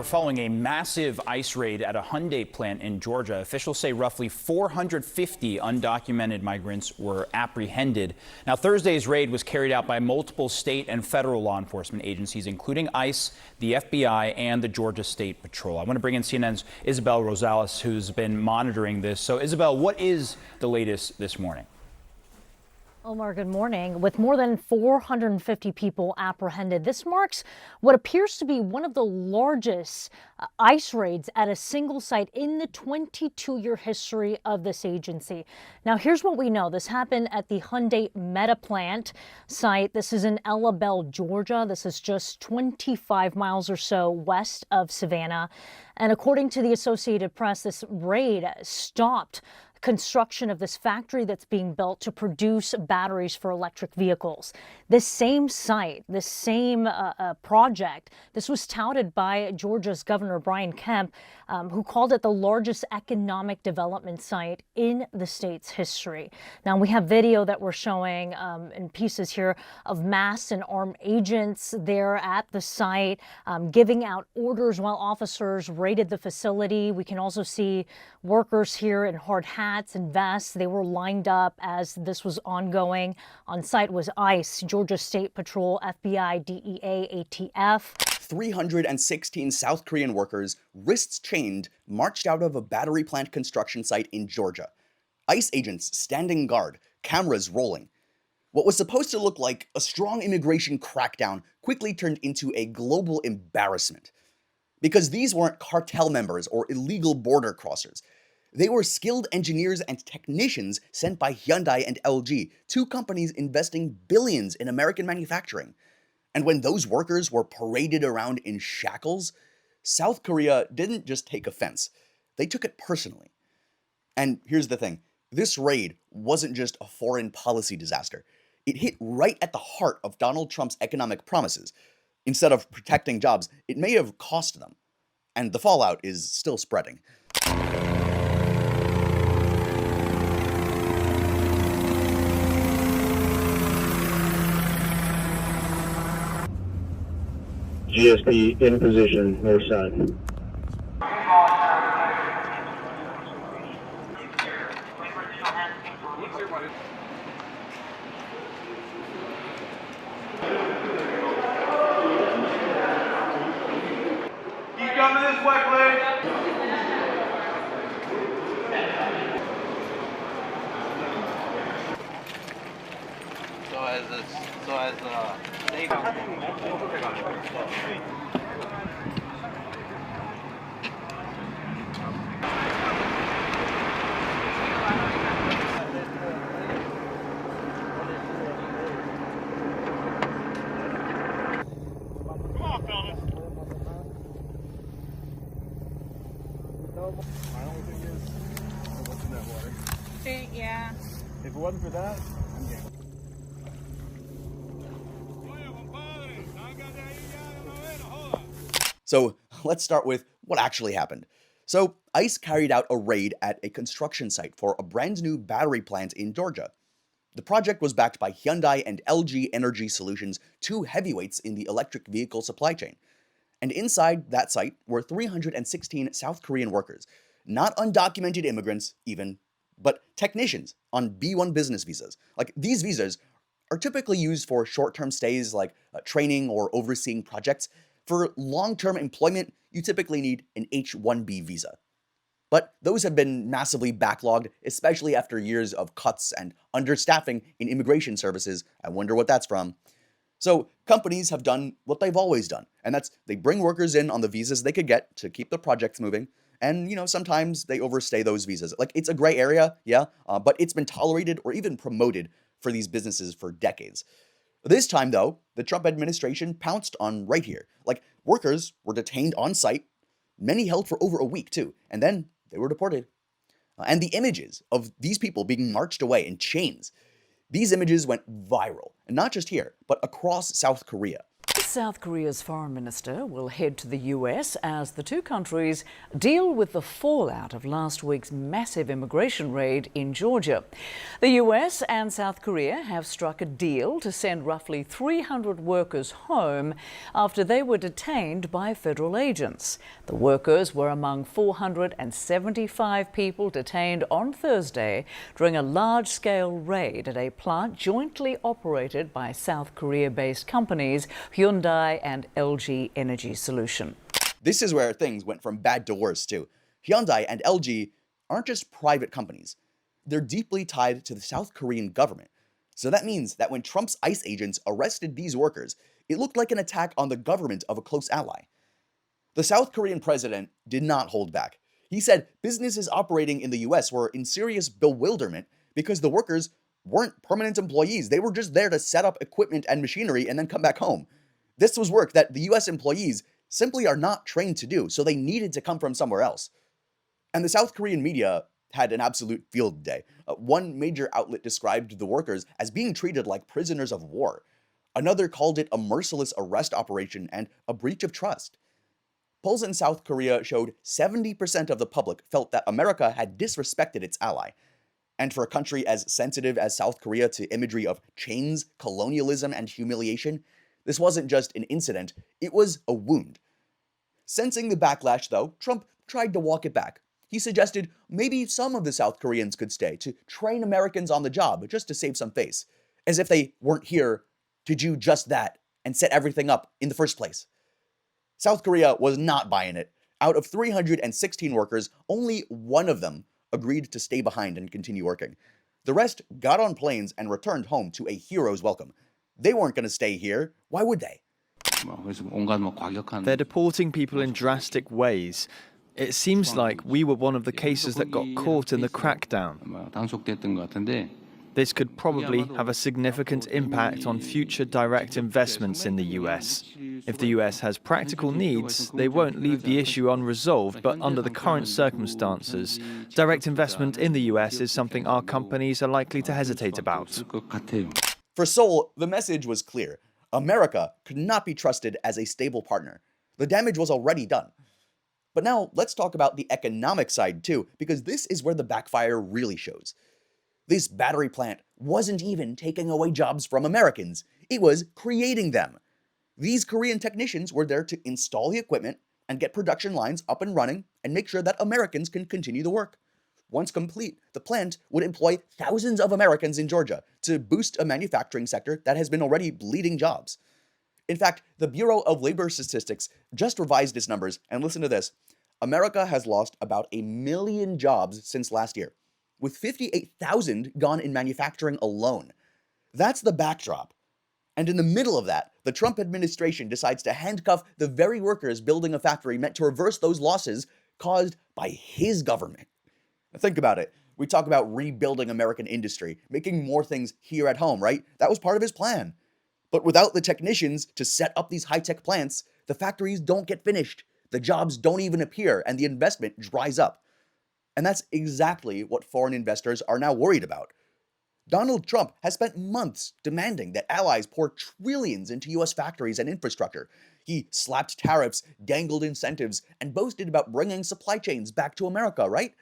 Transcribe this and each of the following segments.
We're following a massive ICE raid at a Hyundai plant in Georgia. Officials say roughly 450 undocumented migrants were apprehended. Now, Thursday's raid was carried out by multiple state and federal law enforcement agencies, including ICE, the FBI, and the Georgia State Patrol. I want to bring in CNN's Isabel Rosales, who's been monitoring this. So, Isabel, what is the latest this morning? Omar, good morning. With more than 450 people apprehended, this marks what appears to be one of the largest ICE raids at a single site in the 22-year history of this agency. Now, here's what we know. This happened at the Hyundai Meta plant site. This is in Ella Bell, Georgia. This is just 25 miles or so west of Savannah. And according to the Associated Press, this raid stopped construction of this factory that's being built to produce batteries for electric vehicles. This same site, this same project, this was touted by Georgia's Governor Brian Kemp, who called it the largest economic development site in the state's history. Now, we have video that we're showing in pieces here of masked and armed agents there at the site, giving out orders while officers raided the facility. We can also see workers here in hard hats and vests. They were lined up as this was ongoing. On site was ICE, Georgia State Patrol, FBI, DEA, ATF. 316 South Korean workers, wrists chained, marched out of a battery plant construction site in Georgia. ICE agents standing guard, cameras rolling. What was supposed to look like a strong immigration crackdown quickly turned into a global embarrassment. Because these weren't cartel members or illegal border crossers. They were skilled engineers and technicians sent by Hyundai and LG, two companies investing billions in American manufacturing. And when those workers were paraded around in shackles, South Korea didn't just take offense. They took it personally. And here's the thing. This raid wasn't just a foreign policy disaster. It hit right at the heart of Donald Trump's economic promises. Instead of protecting jobs, it may have cost them. And the fallout is still spreading. GSP in position, north side. Keep coming this way, please. So as they My only thing is, what's in that water? Yeah. If it wasn't for that, I'm game. So let's start with what actually happened. So ICE carried out a raid at a construction site for a brand new battery plant in Georgia. The project was backed by Hyundai and LG Energy Solutions, two heavyweights in the electric vehicle supply chain. And inside that site were 316 South Korean workers, not undocumented immigrants even, but technicians on B1 business visas. Like, these visas are typically used for short-term stays like training or overseeing projects. For long-term employment, you typically need an H-1B visa. But those have been massively backlogged, especially after years of cuts and understaffing in immigration services. I wonder what that's from. So companies have done what they've always done, and that's they bring workers in on the visas they could get to keep the projects moving. And, sometimes they overstay those visas. Like, it's a gray area, yeah, but it's been tolerated or even promoted for these businesses for decades. This time, though, the Trump administration pounced on right here. Like, workers were detained on site, many held for over a week, too, and then they were deported. And the images of these people being marched away in chains, these images went viral, and not just here, but across South Korea. South Korea's foreign minister will head to the US as the two countries deal with the fallout of last week's massive immigration raid in Georgia. The US and South Korea have struck a deal to send roughly 300 workers home after they were detained by federal agents. The workers were among 475 people detained on Thursday during a large-scale raid at a plant jointly operated by South Korea-based companies Hyundai and LG Energy Solution. This is where things went from bad to worse, too. Hyundai and LG aren't just private companies. They're deeply tied to the South Korean government. So that means that when Trump's ICE agents arrested these workers, it looked like an attack on the government of a close ally. The South Korean president did not hold back. He said businesses operating in the US were in serious bewilderment because the workers weren't permanent employees. They were just there to set up equipment and machinery and then come back home. This was work that the US employees simply are not trained to do, so they needed to come from somewhere else. And the South Korean media had an absolute field day. One major outlet described the workers as being treated like prisoners of war. Another called it a merciless arrest operation and a breach of trust. Polls in South Korea showed 70% of the public felt that America had disrespected its ally. And for a country as sensitive as South Korea to imagery of chains, colonialism, and humiliation, this wasn't just an incident, it was a wound. Sensing the backlash, though, Trump tried to walk it back. He suggested maybe some of the South Koreans could stay to train Americans on the job just to save some face, as if they weren't here to do just that and set everything up in the first place. South Korea was not buying it. Out of 316 workers, only one of them agreed to stay behind and continue working. The rest got on planes and returned home to a hero's welcome. They weren't going to stay here. Why would they? They're deporting people in drastic ways. It seems like we were one of the cases that got caught in the crackdown. This could probably have a significant impact on future direct investments in the US. If the US has practical needs, they won't leave the issue unresolved, but under the current circumstances, direct investment in the US is something our companies are likely to hesitate about. For Seoul, the message was clear. America could not be trusted as a stable partner. The damage was already done. But now let's talk about the economic side too, because this is where the backfire really shows. This battery plant wasn't even taking away jobs from Americans. It was creating them. These Korean technicians were there to install the equipment and get production lines up and running and make sure that Americans can continue the work. Once complete, the plant would employ thousands of Americans in Georgia to boost a manufacturing sector that has been already bleeding jobs. In fact, the Bureau of Labor Statistics just revised its numbers, and listen to this. America has lost about 1 million jobs since last year, with 58,000 gone in manufacturing alone. That's the backdrop. And in the middle of that, the Trump administration decides to handcuff the very workers building a factory meant to reverse those losses caused by his government. Now think about it. We talk about rebuilding American industry, making more things here at home, right? That was part of his plan. But without the technicians to set up these high-tech plants, the factories don't get finished, the jobs don't even appear, and the investment dries up. And that's exactly what foreign investors are now worried about. Donald Trump has spent months demanding that allies pour trillions into US factories and infrastructure. He slapped tariffs, dangled incentives, and boasted about bringing supply chains back to America, right?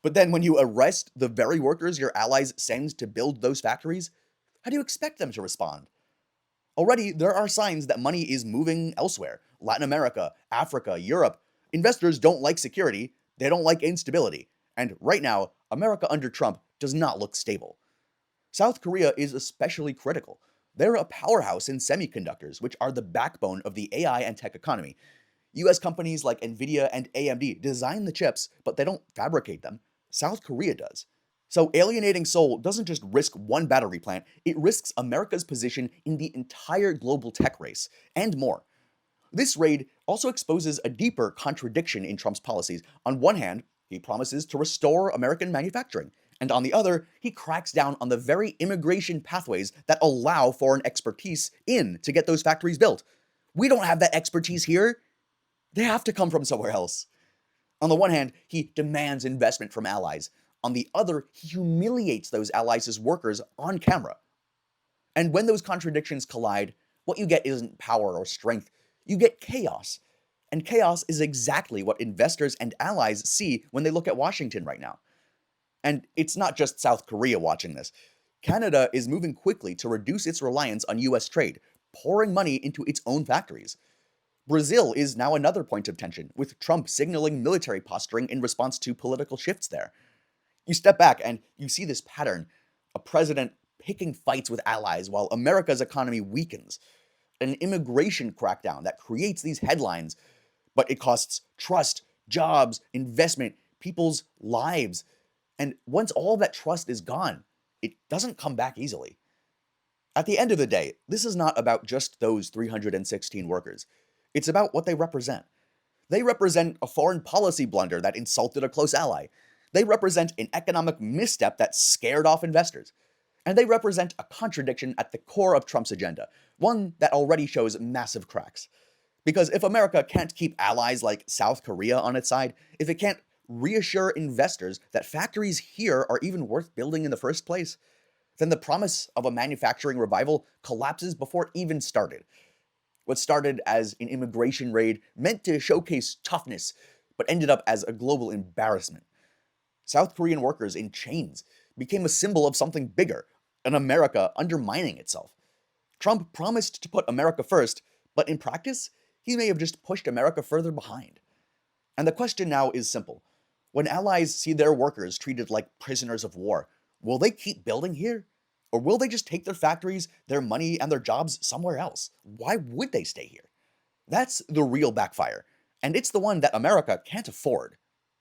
But then when you arrest the very workers your allies send to build those factories, how do you expect them to respond? Already, there are signs that money is moving elsewhere. Latin America, Africa, Europe. Investors don't like security. They don't like instability. And right now, America under Trump does not look stable. South Korea is especially critical. They're a powerhouse in semiconductors, which are the backbone of the AI and tech economy. US companies like Nvidia and AMD design the chips, but they don't fabricate them. South Korea does. So alienating Seoul doesn't just risk one battery plant, it risks America's position in the entire global tech race, and more. This raid also exposes a deeper contradiction in Trump's policies. On one hand, he promises to restore American manufacturing, and on the other, he cracks down on the very immigration pathways that allow foreign expertise in to get those factories built. We don't have that expertise here. They have to come from somewhere else. On the one hand, he demands investment from allies. On the other, he humiliates those allies as workers on camera. And when those contradictions collide, what you get isn't power or strength, you get chaos. And chaos is exactly what investors and allies see when they look at Washington right now. And it's not just South Korea watching this. Canada is moving quickly to reduce its reliance on US trade, pouring money into its own factories. Brazil is now another point of tension, with Trump signaling military posturing in response to political shifts there. You step back and you see this pattern, a president picking fights with allies while America's economy weakens, an immigration crackdown that creates these headlines, but it costs trust, jobs, investment, people's lives. And once all that trust is gone, it doesn't come back easily. At the end of the day, this is not about just those 316 workers. It's about what they represent. They represent a foreign policy blunder that insulted a close ally. They represent an economic misstep that scared off investors. And they represent a contradiction at the core of Trump's agenda, one that already shows massive cracks. Because if America can't keep allies like South Korea on its side, if it can't reassure investors that factories here are even worth building in the first place, then the promise of a manufacturing revival collapses before it even started. What started as an immigration raid meant to showcase toughness, but ended up as a global embarrassment. South Korean workers in chains became a symbol of something bigger, an America undermining itself. Trump promised to put America first, but in practice, he may have just pushed America further behind. And the question now is simple. When allies see their workers treated like prisoners of war, will they keep building here? Or will they just take their factories, their money, and their jobs somewhere else? Why would they stay here? That's the real backfire, and it's the one that America can't afford.